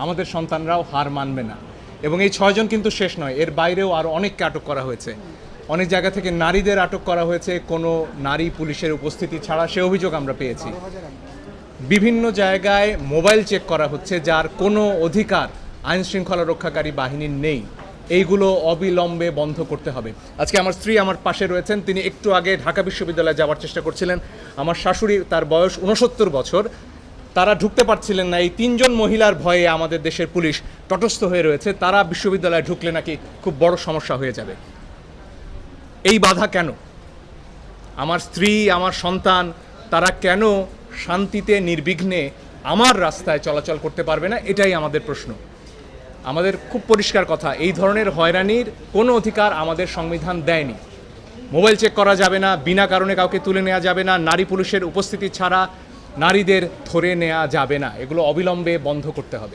আমাদের সন্তানরাও হার মানবে না। এবং এই 6 জন কিন্তু শেষ নয়, এর বাইরেও আরও অনেককে আটক করা হয়েছে। অনেক জায়গা থেকে নারীদের আটক করা হয়েছে কোনো নারী পুলিশের উপস্থিতি ছাড়া, সে অভিযোগ আমরা পেয়েছি। বিভিন্ন জায়গায় মোবাইল চেক করা হচ্ছে যার কোনো অধিকার আইন শৃঙ্খলা রক্ষাকারী বাহিনীর নেই। এইগুলো অবিলম্বে বন্ধ করতে হবে। আজকে আমার স্ত্রী আমার পাশে রয়েছেন, তিনি একটু আগে ঢাকা বিশ্ববিদ্যালয়ে যাওয়ার চেষ্টা করছিলেন। আমার শাশুড়ি, তার বয়স 69 বছর, তারা ঢুকতে পারছিলেন না। এই 3 জন মহিলার ভয়ে আমাদের দেশের পুলিশ তটস্থ হয়ে রয়েছে। তারা বিশ্ববিদ্যালয়ে ঢুকলে নাকি খুব বড় সমস্যা হয়ে যাবে। এই বাধা কেন? আমার স্ত্রী, আমার সন্তান, তারা কেন শান্তিতে নির্বিঘ্নে আমার রাস্তায় চলাচল করতে পারবে না? এটাই আমাদের প্রশ্ন। আমাদের খুব পরিষ্কার কথা, এই ধরনের হয়রানির কোনো অধিকার আমাদের সংবিধান দেয়নি। মোবাইল চেক করা যাবে না, বিনা কারণে কাউকে তুলে নেওয়া যাবে না, নারী পুলিশের উপস্থিতি ছাড়া নারীদের ধরে নেওয়া যাবে না। এগুলো অবিলম্বে বন্ধ করতে হবে।